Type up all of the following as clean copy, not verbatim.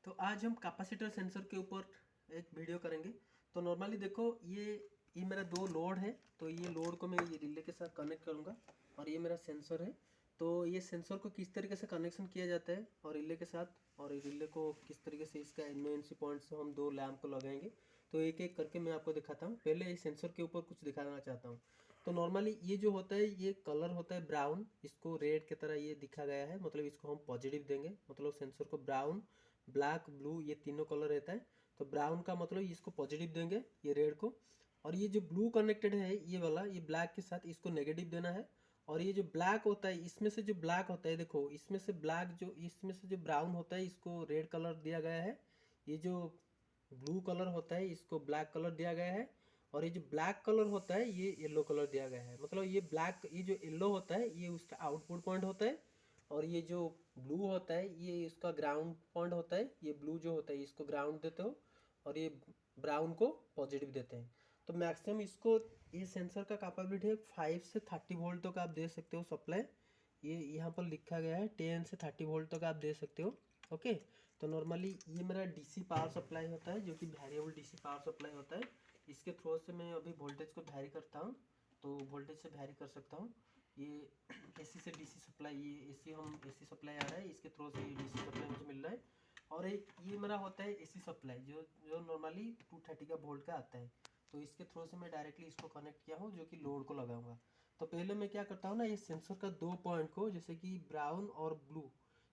तो आज हम कैपेसिटर सेंसर के ऊपर एक वीडियो करेंगे। तो नॉर्मली देखो ये मेरा दो लोड है। तो ये लोड को मैं ये रिले के साथ कनेक्ट करूँगा और ये मेरा सेंसर है। तो ये सेंसर को किस तरीके से कनेक्शन किया जाता है और रिले के साथ, और रिले को किस तरीके से इसका NONC पॉइंट से हम दो लैंप को लगाएंगे, तो एक एक करके मैं आपको दिखाता हूँ। पहले इस सेंसर के ऊपर कुछ दिखाना चाहता हूँ। तो नॉर्मली ये जो होता है ये कलर होता है ब्राउन, इसको रेड की तरह ये दिखा गया है, मतलब इसको हम पॉजिटिव देंगे, मतलब सेंसर को ब्राउन, ब्लैक, ब्लू ये तीनों कलर रहता है। तो ब्राउन का मतलब इसको पॉजिटिव देंगे, ये रेड को। और ये जो ब्लू कनेक्टेड है ये वाला, ये ब्लैक के साथ इसको नेगेटिव देना है। और ये जो ब्लैक होता है इसमें से जो ब्लैक होता है, देखो इसमें से ब्लैक जो इसमें से जो ब्राउन होता है इसको रेड कलर दिया गया है। ये जो ब्लू कलर होता है इसको ब्लैक कलर दिया गया है। और ये जो ब्लैक कलर होता है ये येलो कलर दिया गया है। मतलब ये ब्लैक, ये जो येलो होता है ये उसका आउटपुट पॉइंट होता है। और ये जो ब्लू होता है ये इसका ग्राउंड पॉइंट होता है। ये ब्लू जो होता है इसको ग्राउंड देते हो और ये ब्राउन को पॉजिटिव देते हैं। तो मैक्सिमम इसको, ये सेंसर का कैपेबिलिटी है 5 से 30 वोल्ट तक आप दे सकते हो सप्लाई। ये यहाँ पर लिखा गया है 10 से 30 वोल्ट तक आप दे सकते हो। ओके। तो नॉर्मली ये मेरा डीसी पावर सप्लाई होता है, जो कि वेरिएबल डीसी पावर सप्लाई होता है। इसके थ्रू से मैं अभी वोल्टेज को वैरी करता हूँ, तो वोल्टेज से वैरी कर सकता हूँ। ये एसी से डीसी सप्लाई, ये एसी हम एसी सप्लाई आ रहा है, इसके थ्रू से ये डीसी सप्लाई मुझे मिल रहा है। और एक ये मेरा होता है एसी सप्लाई, जो जो नॉर्मली 230 का वोल्ट का आता है। तो इसके थ्रू से मैं डायरेक्टली इसको कनेक्ट किया हूँ, जो कि लोड को लगाऊंगा। तो पहले मैं क्या करता हूँ ना, ये सेंसर का दो पॉइंट को, जैसे कि ब्राउन और ब्लू,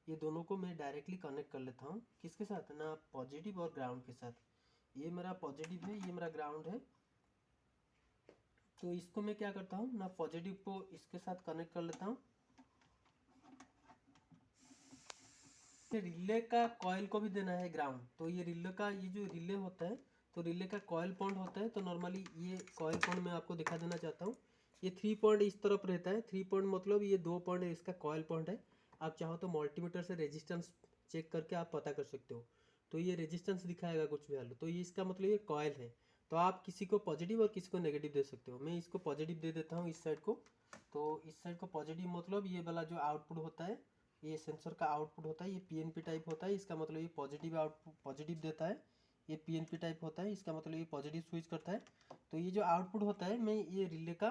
ये दोनों को मैं डायरेक्टली कनेक्ट कर लेता हूँ। किसके साथ ना, पॉजिटिव और ग्राउंड के साथ। ये मेरा पॉजिटिव है, ये मेरा ग्राउंड है। तो इसको मैं क्या करता हूँ ना, पॉजिटिव को इसके साथ कनेक्ट कर लेता हूँ। रिले का कॉइल को भी देना है ग्राउंड। तो ये रिले का, ये जो रिले होता है, तो रिले का कॉइल पॉइंट होता है। तो नॉर्मली ये कॉइल पॉइंट मैं आपको दिखा देना चाहता हूँ। ये 3 पॉइंट इस तरफ रहता है। 3 पॉइंट मतलब ये 2 पॉइंट है, इसका कॉइल पॉइंट है। आप चाहो तो मल्टीमीटर से रेजिस्टेंस चेक करके आप पता कर सकते हो। तो ये रेजिस्टेंस दिखाएगा कुछ वैल्यू, तो ये इसका मतलब ये कॉइल है। तो आप किसी को पॉजिटिव और किसी को नेगेटिव दे सकते हो। मैं इसको पॉजिटिव दे देता हूँ इस साइड को। तो इस साइड को पॉजिटिव मतलब ये वाला जो आउटपुट होता है, ये सेंसर का आउटपुट होता है, ये पीएनपी टाइप होता है। इसका मतलब ये पॉजिटिव आउटपुट पॉजिटिव देता है। ये पीएनपी टाइप होता है, इसका मतलब ये पॉजिटिव स्विच करता है। तो ये जो आउटपुट होता है मैं ये रिले का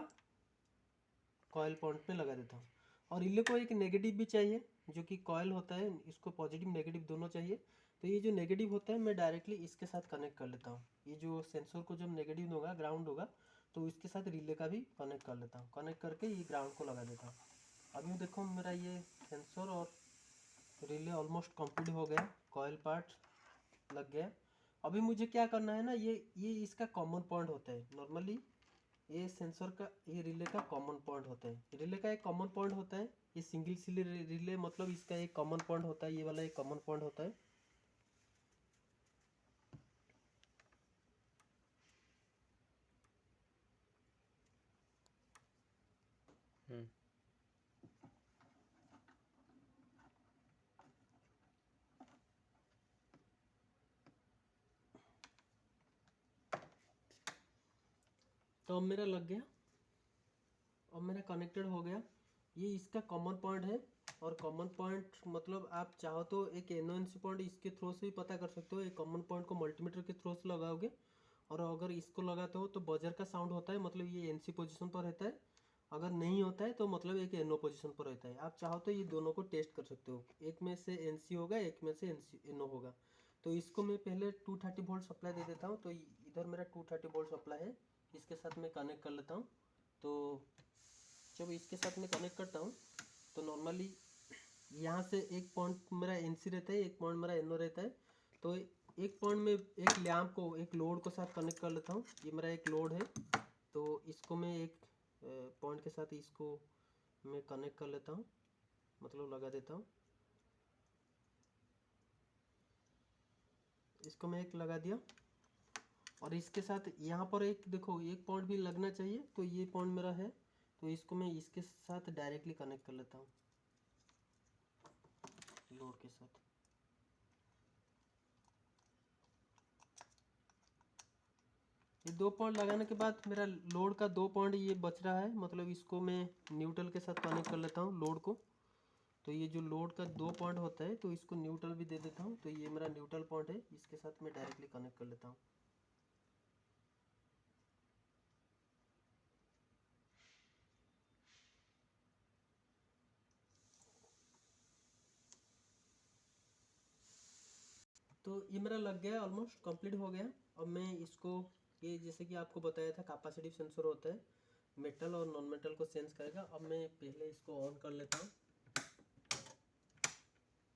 कॉइल पॉइंट पे लगा देता हूँ। और रिले को एक नेगेटिव भी चाहिए, जो कि कॉइल होता है इसको पॉजिटिव नेगेटिव दोनों चाहिए। तो ये जो नेगेटिव होता है मैं डायरेक्टली इसके साथ कनेक्ट कर लेता हूँ। ये जो सेंसर को जब नेगेटिव होगा, ग्राउंड होगा, तो इसके साथ रिले का भी कनेक्ट कर लेता हूँ। कनेक्ट करके ये ग्राउंड को लगा देता हूँ। अभी देखो मेरा ये सेंसर और रिले ऑलमोस्ट कंप्लीट हो गया, कॉइल पार्ट लग गया। अभी मुझे क्या करना है ना, ये इसका कॉमन पॉइंट होता है। नॉर्मली ये सेंसर का, ये रिले का कॉमन पॉइंट होता है। रिले का एक कॉमन पॉइंट होता है, ये सिंगल सिली रिले, मतलब इसका एक कॉमन पॉइंट होता है, ये वाला एक कॉमन पॉइंट होता है। तो अब मेरा लग गया, अब मेरा कनेक्टेड हो गया। ये इसका कॉमन पॉइंट है। और कॉमन पॉइंट मतलब आप चाहो तो एक NONC पॉइंट इसके थ्रू से भी पता कर सकते हो। एक कॉमन पॉइंट को मल्टीमीटर के थ्रू से लगाओगे, और अगर इसको लगाते हो तो बजर का साउंड होता है, मतलब ये NC पोजीशन पर रहता है। अगर नहीं होता है तो मतलब एक NO पोजीशन पर रहता है। आप चाहो तो ये दोनों को टेस्ट कर सकते हो, एक में से NC होगा, एक में से NO होगा। तो इसको मैं पहले 230 वोल्ट सप्लाई दे देता हूँ। तो इधर मेरा 230 वोल्ट सप्लाई है, इसके साथ मैं कनेक्ट कर लेता हूँ। तो जब इसके साथ मैं कनेक्ट करता हूँ तो नॉर्मली यहाँ से एक पॉइंट मेरा NC रहता है, एक पॉइंट मेरा NO रहता है। तो एक पॉइंट में एक लैम्प को, एक लोड को साथ कनेक्ट कर लेता हूँ। ये मेरा एक लोड है, तो इसको मैं एक पॉइंट के साथ इसको मैं कनेक्ट कर लेता हूँ, मतलब लगा देता हूँ। इसको मैं एक लगा दिया। और इसके साथ यहाँ पर एक देखो, एक पॉइंट भी लगना चाहिए, तो ये पॉइंट मेरा है। तो इसको मैं इसके साथ डायरेक्टली कनेक्ट कर लेता हूँ, लोड के साथ। ये 2 पॉइंट लगाने के बाद मेरा लोड का 2 पॉइंट ये बच रहा है, मतलब इसको मैं न्यूट्रल के साथ कनेक्ट कर लेता हूँ लोड को। तो ये जो लोड का 2 पॉइंट होता है तो इसको न्यूट्रल भी दे देता हूँ। तो ये मेरा न्यूट्रल पॉइंट है, इसके साथ मैं डायरेक्टली कनेक्ट कर लेता हूँ। तो ये मेरा लग गया, ऑलमोस्ट कंप्लीट हो गया। अब मैं इसको, ये जैसे कि आपको बताया था कैपेसिटिव सेंसर होता है, मेटल और नॉन मेटल को सेंस करेगा। अब मैं पहले इसको ऑन कर लेता हूँ।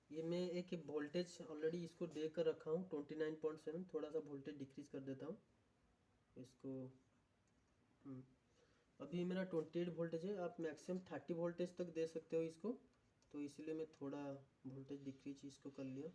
ये मैं एक वोल्टेज ऑलरेडी इसको दे कर रखा हूँ 29.7, थोड़ा सा वोल्टेज डिक्रीज कर देता हूँ इसको। अभी मेरा 28 वोल्टेज है, आप मैक्सिमम 30 वोल्टेज तक दे सकते हो इसको। तो इसलिए मैं थोड़ा वोल्टेज डिक्रीज इसको कर लिया।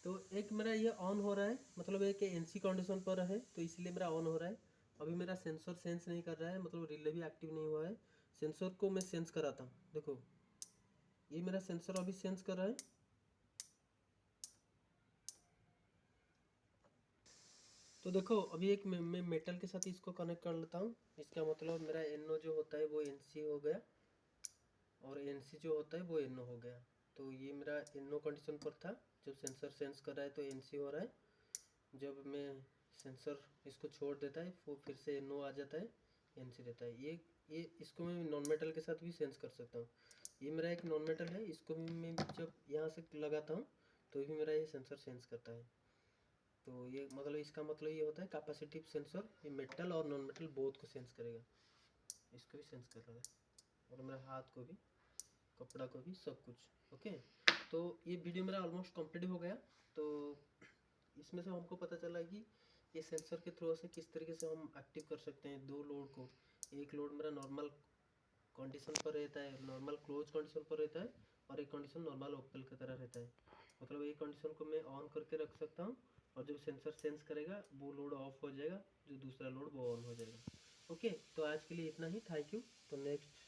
तो एक मेरा ये ऑन हो रहा है, मतलब एक एनसी कंडीशन पर है तो इसलिए मेरा ऑन हो रहा है। अभी मेरा सेंसर सेंस नहीं कर रहा है, मतलब रिले भी एक्टिव नहीं हुआ है। सेंसर को मैं सेंस कराता हूँ, देखो ये मेरा सेंसर अभी सेंस कर रहा है। तो देखो अभी एक मैं मेटल के साथ इसको कनेक्ट कर लेता हूँ। इसका मतलब मेरा एनओ जो होता है वो एनसी हो गया और एनसी जो होता है वो एनओ हो गया। तो ये मेरा एनओ कंडीशन पर था, जब सेंसर सेंस कर रहा है तो एनसी हो रहा है। जब मैं सेंसर इसको छोड़ देता है वो फिर से एनओ आ जाता है, एनसी रहता है। ये इसको मैं नॉन मेटल के साथ भी सेंस कर सकता हूँ। ये मेरा एक नॉन मेटल है, इसको भी मैं जब यहाँ से लगाता हूँ तो भी मेरा ये सेंसर सेंस करता है। तो ये मतलब इसका मतलब ये होता है कैपेसिटिव सेंसर ये मेटल और नॉन मेटल बोथ को सेंस करेगा। इसको भी सेंस कर रहा है और मेरा हाथ को भी, कपड़ा को भी, सब कुछ। ओके, तो ये वीडियो मेरा ऑलमोस्ट कंप्लीट हो गया। तो इसमें से हमको पता चला कि ये सेंसर के थ्रू से किस तरीके से हम एक्टिव कर सकते हैं दो लोड को। एक लोड मेरा नॉर्मल कंडीशन पर रहता है, नॉर्मल क्लोज कंडीशन पर रहता है, और एक कंडीशन नॉर्मल ओपन की तरह रहता है। मतलब एक कंडीशन को मैं ऑन करके रख सकता हूँ और जब सेंसर सेंस करेगा वो लोड ऑफ हो जाएगा, जो दूसरा लोड वो ऑन हो जाएगा। ओके, तो आज के लिए इतना ही, थैंक यू। तो नेक्स्ट